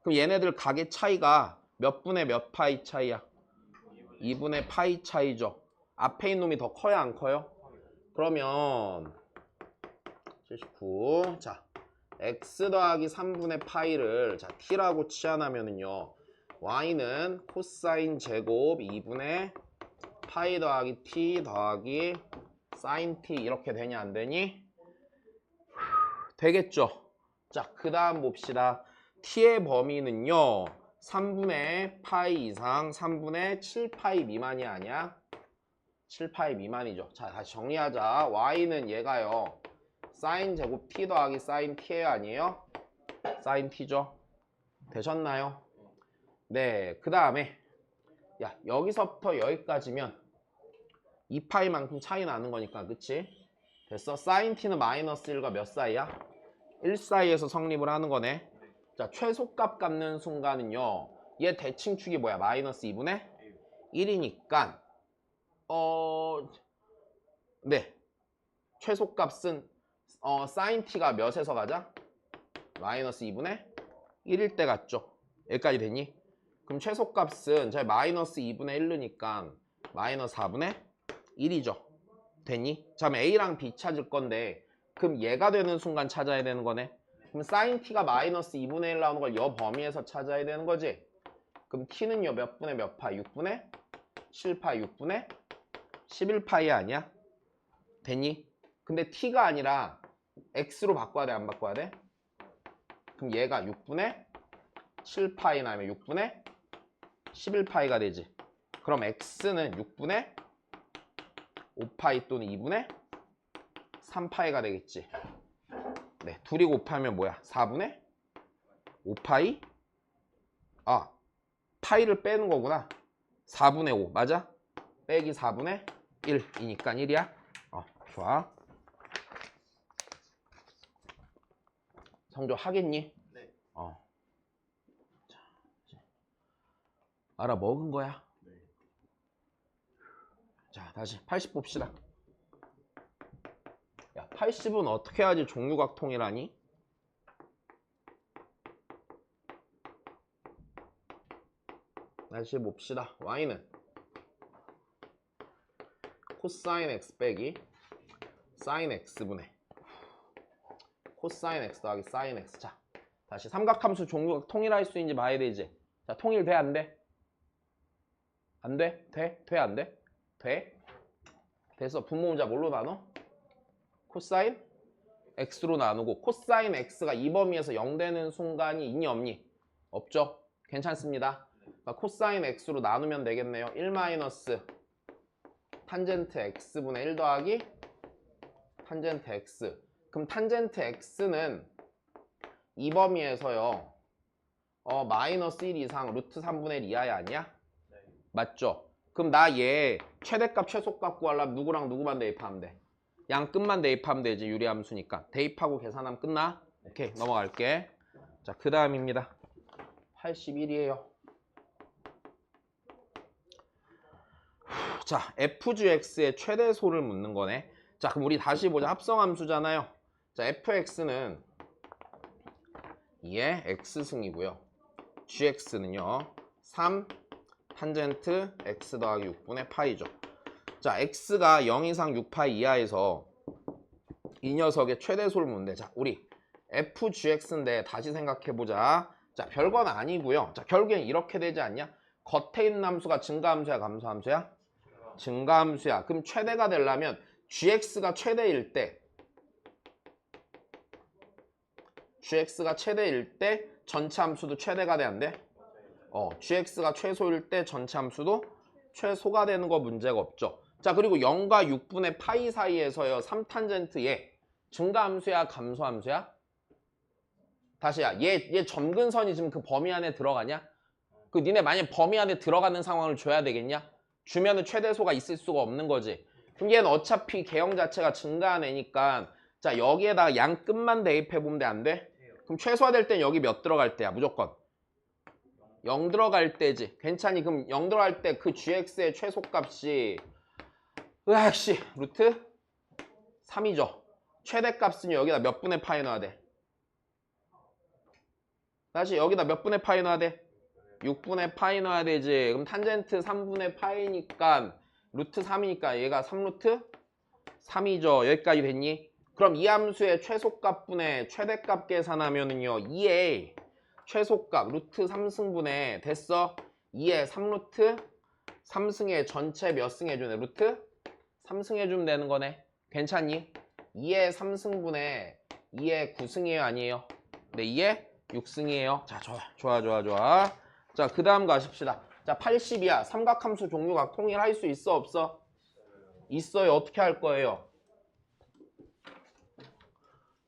S1: 그럼 얘네들 각의 차이가 몇 분의 몇 파이 차이야? 2분의 파이 차이죠. 앞에 있는 놈이 더 커요, 안 커요? 그러면 79. 자, x 더하기 3분의 파이를 자 t라고 치환하면은요, y는 코사인 제곱 2분의 파이 더하기 t 더하기 사인 t 이렇게 되냐 안 되니? 되겠죠. 자, 그 다음 봅시다. t의 범위는요 3분의 파이 이상 3분의 7파이 미만이 아니야? 7파이 미만이죠. 자, 다시 정리하자. y는 얘가요 사인 제곱 t 더하기 사인 t예요, 아니에요? 사인 t죠. 되셨나요? 네, 그 다음에 야, 여기서부터 여기까지면 2파이만큼 차이 나는 거니까, 그치? 됐어? 사인 t는 마이너스 1과 몇 사이야? 1 사이에서 성립을 하는 거네. 자, 최소값 갚는 순간은요 얘 대칭축이 뭐야? 마이너스 2분의 1이니까 네, 최소값은 사인 t가 몇에서 가자? 마이너스 2분의 1일 때 같죠? 여기까지 되니? 그럼 최소값은 제 마이너스 2분의 1이니까 마이너스 4분의 1이죠. 되니? 자, 그럼 A랑 B 찾을 건데 그럼 얘가 되는 순간 찾아야 되는 거네. 그럼 sin t가 마이너스 2분의 1 나오는 걸 이 범위에서 찾아야 되는 거지. 그럼 t는요 몇 분의 몇 파이? 6분의 7파이, 6분의 11파이 아니야? 되니? 근데 t가 아니라 x로 바꿔야 돼, 안 바꿔야 돼? 그럼 얘가 6분의 7파이 나면 6분의 11파이가 되지. 그럼 x는 6분의 5파이 또는 2분의 3파이가 되겠지. 네, 둘이 곱하면 뭐야? 4분의 5파이? 파이를 빼는 거구나. 4분의 5 맞아? 빼기 4분의 1이니까 1이야. 좋아. 성조 하겠니?
S2: 네.
S1: 자, 알아 먹은 거야.
S2: 네.
S1: 자, 다시 80 봅시다. 야, 80은 어떻게 해야지 종류각 통일하니? 다시 봅시다. y는 코사인 x 빼기 사인 x분의 코사인 x 더하기 사인 x. 자, 다시 삼각함수 종류각 통일할 수 있는지 봐야 되지. 자, 통일돼, 안 돼? 안 돼? 돼? 돼, 안 돼? 돼? 됐어. 분모자 뭘로 나눠? 코사인 x로 나누고, 코사인 x가 이 범위에서 0 되는 순간이 있니 없니? 없죠? 괜찮습니다. 그러니까 코사인 x로 나누면 되겠네요. 1 마이너스 탄젠트 x분의 1 더하기 탄젠트 x. 그럼 탄젠트 x는 이 범위에서요 마이너스 1 이상 루트 3분의 1 이하야, 아니야?
S2: 네.
S1: 맞죠? 그럼 나 얘 최대값 최소값 구하려면 누구랑 누구만 대입하면 돼? 양 끝만 대입하면 되지. 유리함수니까. 대입하고 계산하면 끝나? 오케이, 넘어갈게. 자, 그 다음입니다. 81이에요. 자, fgx의 최대소를 묻는 거네. 자, 그럼 우리 다시 보자. 합성함수잖아요. 자, fx는 2의 x승이고요. gx는요 3 탄젠트 x 더하기 6분의 파이죠. 자, x가 0 이상 6파이 이하에서 이 녀석의 최대소를 묻는데, 자, 우리 fgx인데 다시 생각해보자. 자, 별건 아니고요. 자, 결국엔 이렇게 되지 않냐? 겉에 있는 함수가 증가함수야, 감소함수야? 증가함수야. 그럼 최대가 되려면 gx가 최대일 때 전체 함수도 최대가 돼 안 돼? gx가 최소일 때 전체 함수도 최소가 되는 거 문제가 없죠. 자, 그리고 0과 6분의 파이 사이에서요 3탄젠트 얘 증가함수야 감소함수야? 다시야, 얘 점근선이 지금 그 범위 안에 들어가냐? 그 니네 만약 범위 안에 들어가는 상황을 줘야 되겠냐? 주면은 최대소가 있을 수가 없는 거지. 그럼 얘는 어차피 개형 자체가 증가한 애니까 자 여기에다가 양 끝만 대입해 보면 돼 안 돼? 그럼 최소화될 땐 여기 몇 들어갈 때야 무조건? 0 들어갈 때지. 괜찮니? 그럼 0 들어갈 때 그 gx의 최소값이 으악씨 루트 3이죠. 최대값은 여기다 몇 분의 파이 넣어야 돼? 다시 여기다 몇 분의 파이 넣어야 돼? 6분의 파이 넣어야 되지. 그럼 탄젠트 3분의 파이니까 루트 3이니까 얘가 3루트 3이죠. 여기까지 됐니? 그럼 이 함수의 최소값분의 최대값 계산하면은요 2의 최소값 루트 3승분의 됐어? 2의 3루트 3승의 전체 몇 승 해주네? 루트 3승 해주면 되는 거네. 괜찮니? 2의 3승분의 2의 9승이에요 아니에요? 네 2의 6승이에요. 자 좋아. 자 그 다음 가십시다. 자 80이야. 삼각함수 종류각 통일할 수 있어 없어? 있어요. 어떻게 할 거예요?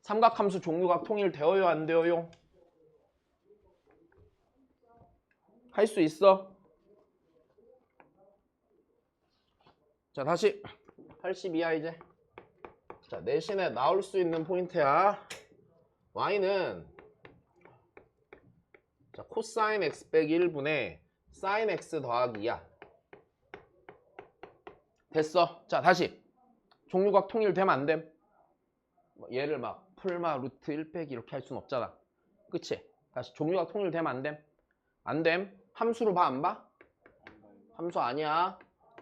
S1: 삼각함수 종류각 통일되어요 안 되어요? 할 수 있어? 자 다시 82야 이제. 자 내신에 나올 수 있는 포인트야. y는 자 코사인 x 빼기 1분의 사인 x 더하기 2야. 됐어. 자 다시 종류각 통일되면 안 됨? 얘를 막 풀마 루트 1 빼기 이렇게 할 수는 없잖아. 그치? 다시 종류각 통일되면 안 됨? 안 됨? 함수로 봐 안 봐? 함수 아니야.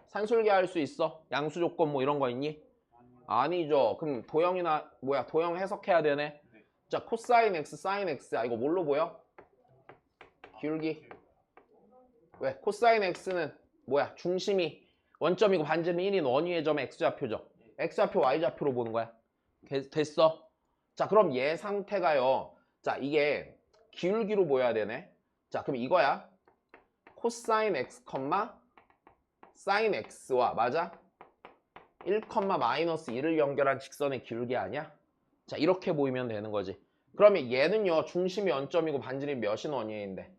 S1: 산술계 할 수 있어. 양수 조건 뭐 이런 거 있니? 아니죠. 그럼 도형이나 뭐야 도형 해석해야 되네. 자 코사인 x 사인 x야. 이거 뭘로 보여? 기울기. 왜? 코사인 x는 뭐야? 중심이 원점이고 반지름이 1인 원위의 점의 x좌표죠. x좌표 y좌표로 보는 거야. 됐어? 자 그럼 얘 상태가요. 자 이게 기울기로 보여야 되네. 자 그럼 이거야. 코사인 x, 사인 x와 맞아? 1, 마이너스 1을 연결한 직선의 기울기 아니야? 자 이렇게 보이면 되는 거지. 그러면 얘는요 중심이 원점이고 반지름이 몇인 원위인데?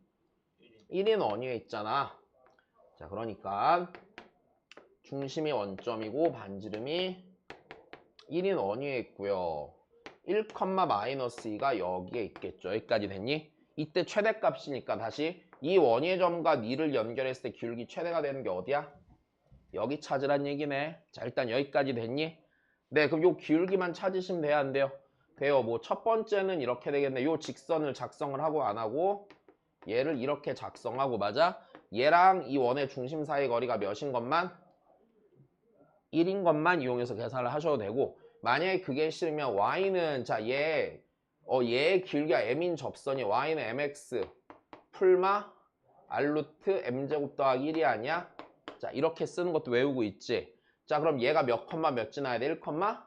S1: 1인 원위에 있잖아. 자 그러니까 중심이 원점이고 반지름이 1인 원위에 있고요. 1, 마이너스 2가 여기에 있겠죠. 여기까지 됐니? 이때 최대값이니까 다시 이 원위의 점과 니를 연결했을 때 기울기 최대가 되는 게 어디야? 여기 찾으란 얘기네. 자 일단 여기까지 됐니? 네 그럼 요 기울기만 찾으시면 돼야 안 돼요? 돼요. 뭐 첫 번째는 이렇게 되겠네. 요 직선을 작성을 하고 안 하고 얘를 이렇게 작성하고 맞아? 얘랑 이 원의 중심 사이 거리가 몇인 것만? 1인 것만 이용해서 계산을 하셔도 되고 만약에 그게 싫으면 y는 자 얘의 기울기가 m인 접선이 y는 mx 풀마 r루트 m제곱 더하기 1이 아니야? 자 이렇게 쓰는 것도 외우고 있지. 자 그럼 얘가 몇 컴마 몇 지나야 돼? 1 컴마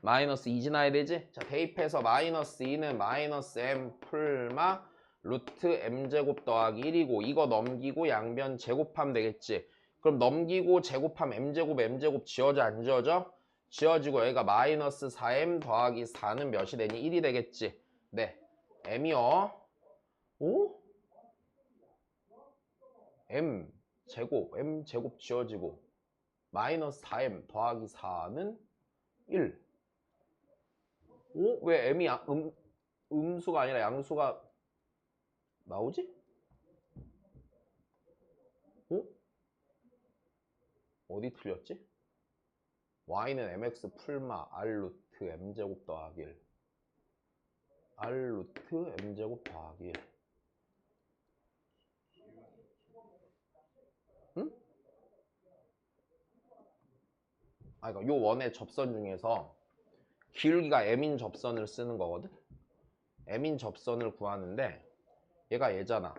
S1: 마이너스 2 지나야 되지? 자 대입해서 마이너스 2는 마이너스 m 풀마 루트 m제곱 더하기 1이고 이거 넘기고 양변 제곱하면 되겠지. 그럼 넘기고 제곱하면 m제곱 지워져 안 지워져? 지워지고 여기가 마이너스 4m 더하기 4는 몇이 되니? 1이 되겠지. 네 m이요. 오? m제곱 지워지고 마이너스 4m 더하기 4는 1. 오? 왜 m이 음수가 아니라 양수가 나오지? 어? 어디 틀렸지? y는 mx 풀마 r루트 m제곱 더하기 1 r루트 m제곱 더하기 1 응? 아 그러니까 요 원의 접선 중에서 기울기가 m인 접선을 쓰는 거거든? m인 접선을 구하는데 얘가 얘잖아.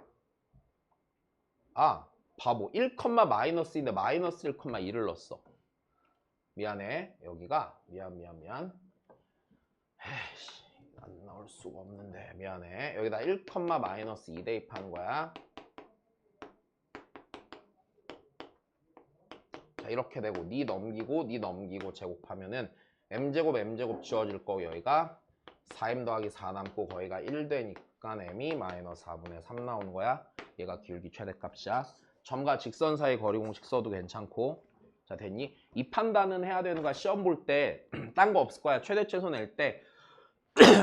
S1: 아 바보 1, 마이너스 2인데 마이너스 1, 2를 넣었어. 미안해. 여기가 미안 에이씨 안 나올 수가 없는데 미안해. 여기다 1, 마이너스 2 대입하는 거야. 자 이렇게 되고 니 넘기고 제곱하면은 m제곱 지워질 거고 여기가 4m 더하기 4 남고 거기가 1 되니까 m이 마이너스 4분의 3 나오는 거야. 얘가 기울기 최대값이야. 점과 직선 사이 거리 공식 써도 괜찮고. 자 됐니? 이 판단은 해야 되는 거야. 시험 볼 때 딴 거 없을 거야. 최대 최소 낼 때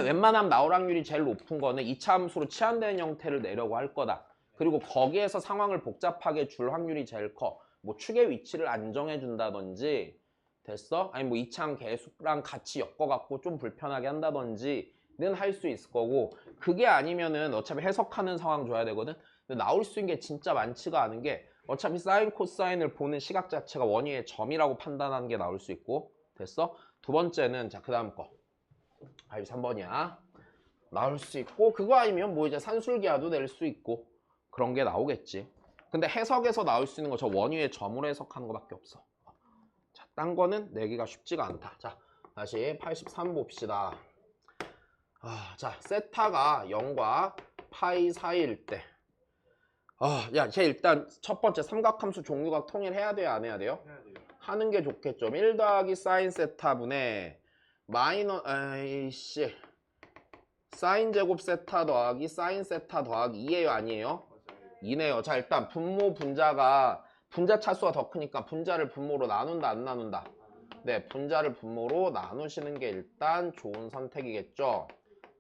S1: 웬만하면 나올 확률이 제일 높은 거는 이차 함수로 치환되는 형태를 내려고 할 거다. 그리고 거기에서 상황을 복잡하게 줄 확률이 제일 커. 뭐 축의 위치를 안정해 준다든지 됐어? 아니 뭐 이차함 계수랑 같이 엮어갖고 좀 불편하게 한다든지는 할 수 있을 거고 그게 아니면은 어차피 해석하는 상황 줘야 되거든. 근데 나올 수 있는 게 진짜 많지가 않은 게 어차피 사인 코사인을 보는 시각 자체가 원위의 점이라고 판단하는 게 나올 수 있고 됐어? 두 번째는 자 그 다음 거 83번이야. 나올 수 있고 그거 아니면 뭐 이제 산술기하도 낼 수 있고 그런 게 나오겠지. 근데 해석에서 나올 수 있는 거 저 원위의 점으로 해석하는 거밖에 없어. 자, 딴 거는 내기가 쉽지가 않다. 자, 다시 83 봅시다. 자, 세타가 0과 파이 사이일 때. 야, 쟤 일단 첫 번째 삼각함수 종류가 통일해야 돼요, 안 해야 돼요?
S2: 해야 돼요.
S1: 하는 게 좋겠죠. 1 더하기 사인 세타분의 사인 제곱 세타 더하기 사인 세타 더하기 2예요, 아니에요?
S2: 맞아요.
S1: 2네요. 자, 일단 분모 분자가 분자 차수가 더 크니까 분자를 분모로 나눈다, 안 나눈다? 네, 분자를 분모로 나누시는 게 일단 좋은 선택이겠죠.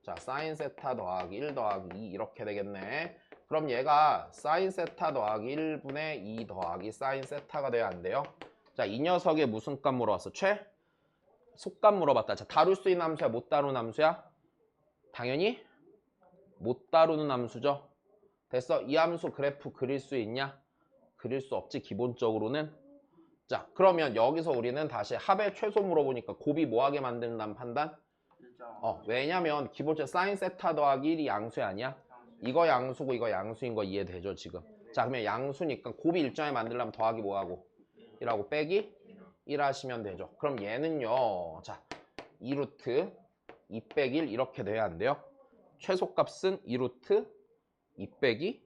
S1: 자, 사인 세타 더하기 1 더하기 2 이렇게 되겠네. 그럼 얘가 사인 세타 더하기 1분의 2 더하기 사인 세타가 돼야 안 돼요? 자, 이 녀석의 무슨 값 물어봤어? 속값 물어봤다. 자, 다룰 수 있는 함수야? 못 다루는 함수야? 당연히 못 다루는 함수죠. 됐어? 이 함수 그래프 그릴 수 있냐? 그릴 수 없지 기본적으로는. 자 그러면 여기서 우리는 다시 합의 최소 물어보니까 곱이 뭐하게 만든다는 판단? 왜냐면 기본적으로 사인 세타 더하기 1이 양수 아니야? 이거 양수고 이거 양수인 거 이해되죠 지금? 자 그러면 양수니까 곱이 일정하게 만들려면 더하기 뭐하고? 1하고 빼기 1 하시면 되죠. 그럼 얘는요 자 2루트 2 빼기 1 이렇게 돼야 안 돼요? 최소값은 2루트 2 빼기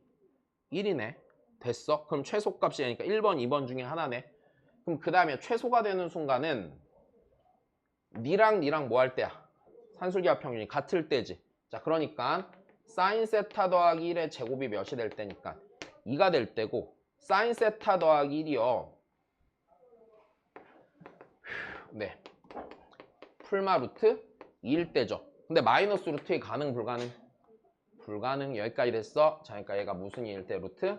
S1: 1이네. 됐어? 그럼 최소값이 아니니까 1번 2번 중에 하나네. 그럼 그 다음에 최소가 되는 순간은 니랑 뭐 할 때야? 산술기하 평균이 같을 때지. 자 그러니까 사인 세타 더하기 1의 제곱이 몇이 될 때니까 2가 될 때고 사인 세타 더하기 1이요 네 풀마 루트 2일 때죠. 근데 마이너스 루트에 가능 불가능? 불가능. 여기까지 됐어. 자 그러니까 얘가 무슨 2일 때? 루트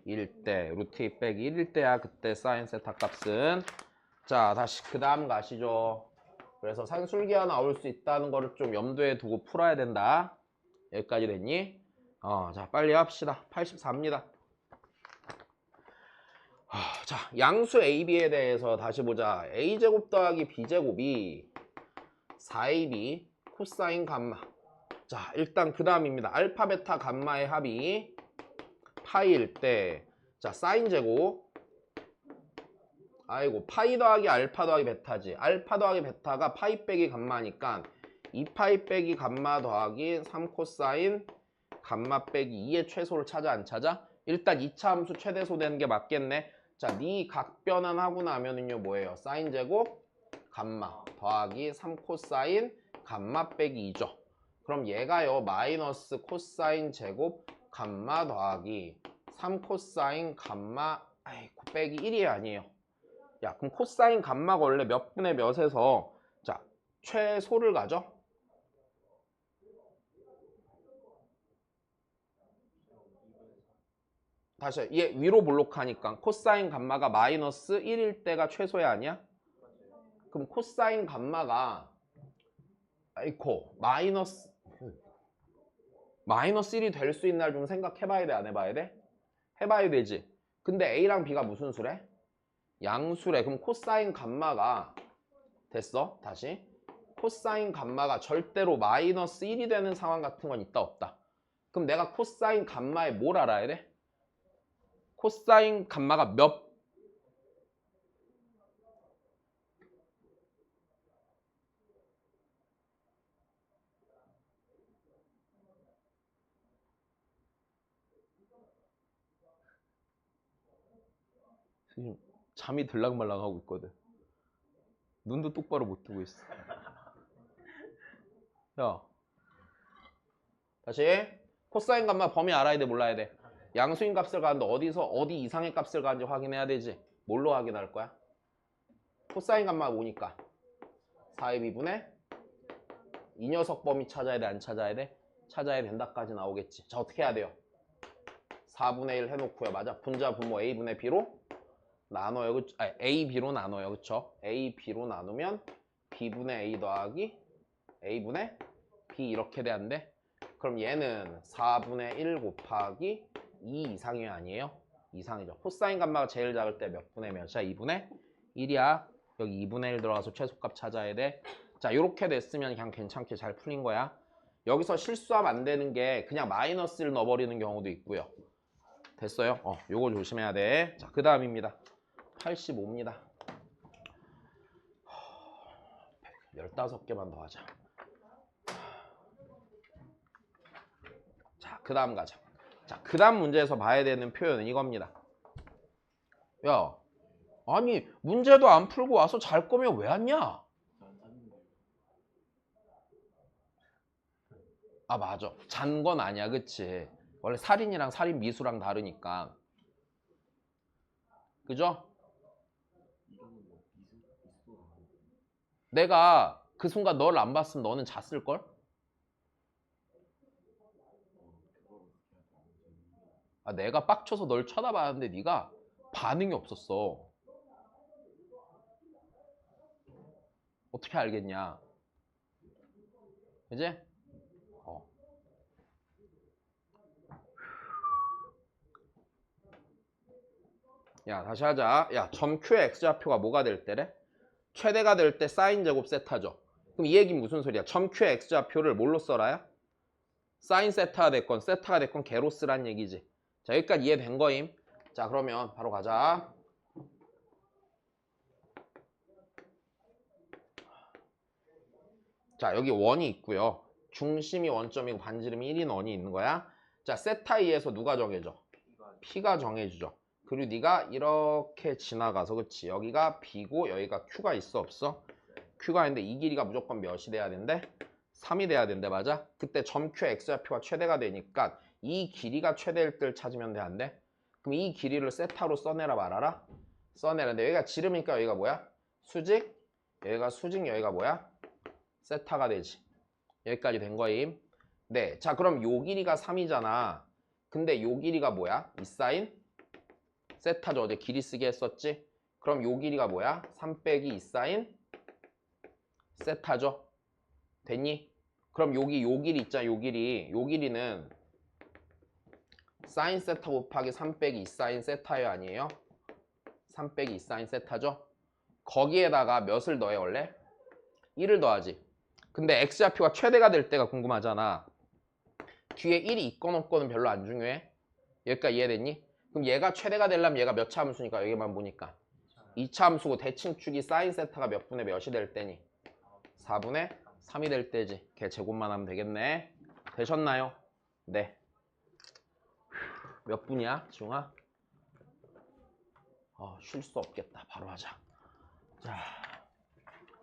S1: 2일 때 루트 2 빼기 1일 때야. 그때 사인 세타 값은. 자 다시 그 다음 가시죠. 그래서 산술기하 나올 수 있다는 거를 좀 염두에 두고 풀어야 된다. 여기까지 됐니? 자 빨리 합시다. 84입니다. 자 양수 AB에 대해서 다시 보자. A제곱 더하기 B제곱이 4AB 코사인 감마. 자 일단 그 다음입니다. 알파 베타 감마의 합이 파이일 때 자 사인 제곱 파이 더하기 알파 더하기 베타지. 알파 더하기 베타가 파이 빼기 감마니까 2파이 빼기 감마 더하기 3코사인 감마 빼기 2의 최소를 찾아 안 찾아? 일단 2차 함수 최대소 되는 게 맞겠네. 자, 니 각변환 하고 나면은요 뭐예요? 사인 제곱 감마 더하기 3코사인 감마 빼기 2죠. 그럼 얘가요 마이너스 코사인 제곱 감마 더하기 3코사인 감마 빼기 1이 아니에요. 야 그럼 코사인 감마가 원래 몇 분의 몇에서 자 최소를 가져? 다시 얘 위로 볼록하니까 코사인 감마가 마이너스 1일 때가 최소야 아니야? 그럼 코사인 감마가 마이너스 1이 될 수 있는 날 좀 생각해봐야 돼 안 해봐야 돼? 해봐야 되지. 근데 A랑 B가 무슨 수래? 양수래. 그럼 코사인 감마가 됐어? 다시 코사인 감마가 절대로 마이너스 1이 되는 상황 같은 건 있다 없다? 그럼 내가 코사인 감마에 뭘 알아야 돼? 코사인 감마가 몇 지금 잠이 들락말락하고 있거든. 눈도 똑바로 못 뜨고 있어. 야, 다시 코사인 값만 범위 알아야 돼, 몰라야 돼? 양수인 값을 가는데 어디서 어디 이상의 값을 가는지 확인해야 되지. 뭘로 확인할 거야? 코사인 값만 오니까 4의 미분에 이 녀석 범위 찾아야 돼, 안 찾아야 돼? 찾아야 된다까지 나오겠지. 자, 어떻게 해야 돼요? 4분의 1 해놓고요. 맞아. 분자 분모 A분의 B로 나눠요. 그쵸? 아니, A, B로 나눠요. 그쵸? A, B로 나누면 B분의 A 더하기 A분의 B 이렇게 돼야돼. 그럼 얘는 4분의 1 곱하기 2 이상이 아니에요? 이상이죠. 코사인 값마가 제일 작을 때 몇 분의 몇이야? 2분의 1이야. 여기 2분의 1 들어가서 최소값 찾아야 돼. 자, 요렇게 됐으면 그냥 괜찮게 잘 풀린 거야. 여기서 실수하면 안 되는 게 그냥 마이너스를 넣어버리는 경우도 있고요. 됐어요? 요거 조심해야 돼. 자, 그 다음입니다. 85입니다. 15개만 더 하자. 자, 그 다음 가자. 자, 그 다음 문제에서 봐야 되는 표현은 이겁니다. 야, 아니 문제도 안 풀고 와서 잘 거면 왜 왔냐? 아, 맞아. 잔 건 아니야, 그치? 원래 살인이랑 살인 미수랑 다르니까. 그죠? 내가 그 순간 너를 안 봤으면 너는 잤을걸? 아, 내가 빡쳐서 널 쳐다봤는데 네가 반응이 없었어. 어떻게 알겠냐? 그지? 야, 다시 하자. 야, 점 Q의 X좌표가 뭐가 될 때래? 최대가 될 때 사인 제곱 세타죠. 그럼 이 얘기는 무슨 소리야? 점 Q의 X좌표를 뭘로 써라야? 사인 세타가 됐건 세타가 됐건 개로 쓰란 얘기지. 자, 여기까지 이해된 거임. 자, 그러면 바로 가자. 자, 여기 원이 있고요. 중심이 원점이고 반지름이 1인 원이 있는 거야. 자, 세타 2에서 누가 정해져? P가 정해주죠. 그리고 네가 이렇게 지나가서, 그치? 여기가 B고 여기가 Q가 있어, 없어? Q가 있는데 이 길이가 무조건 몇이 돼야 된대? 3이 돼야 된대, 맞아? 그때 점 Q X좌표가 최대가 되니까 이 길이가 최대일 때를 찾으면 돼, 안 돼? 그럼 이 길이를 세타로 써내라 말아라? 써내는데 여기가 지름이니까 여기가 뭐야? 수직? 여기가 수직, 여기가 뭐야? 세타가 되지. 여기까지 된 거임. 네, 자, 그럼 요 길이가 3이잖아. 근데 요 길이가 뭐야? 이 사인? 세타죠. 어제 길이 쓰기 했었지? 그럼 요 길이가 뭐야? 3 빼기 2 사인 세타죠. 됐니? 그럼 여기 요 길이 있잖아. 요 길이는 사인 세타 곱하기 3 빼기 2 사인 세타요, 아니에요? 3 빼기 2 사인 세타죠. 거기에다가 몇을 더해 원래? 1을 더하지. 근데 X좌표가 최대가 될 때가 궁금하잖아. 뒤에 1이 있건 없건은 별로 안 중요해. 여기까지 이해됐니? 그럼 얘가 최대가 되려면 얘가 몇 차 함수니까 여기만 보니까 2차 함수고 대칭축이 사인 세타가 몇 분의 몇이 될 때니? 4분의 3이 될 때지. 걔 제곱만 하면 되겠네. 되셨나요? 네. 몇 분이야, 지웅아? 쉴 수 없겠다. 바로 하자.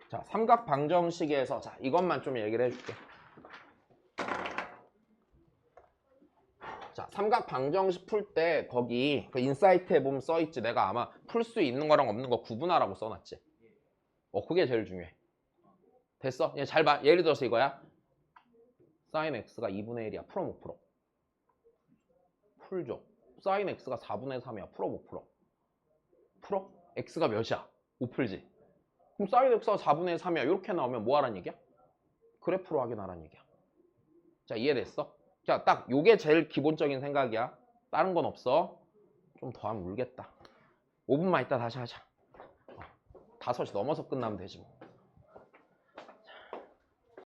S1: 자, 삼각 방정식에서 자, 이것만 좀 얘기를 해줄게. 자, 삼각 방정식 풀 때 거기 그 인사이트에 보면 써있지. 내가 아마 풀 수 있는 거랑 없는 거 구분하라고 써놨지. 그게 제일 중요해. 됐어? 얘 잘 봐. 예를 들어서 이거야. 사인 x가 2분의 1이야. 풀어 못 풀어? 풀죠. 사인 x가 4분의 3이야. 풀어 못 풀어? 풀어? x가 몇이야? 못 풀지. 그럼 사인 x가 4분의 3이야. 이렇게 나오면 뭐 하란 얘기야? 그래프로 확인하란 얘기야. 자, 이해됐어? 자, 딱 요게 제일 기본적인 생각이야. 다른 건 없어. 좀 더 하면 울겠다. 5분만 있다 다시 하자. 5시 넘어서 끝나면 되지 뭐.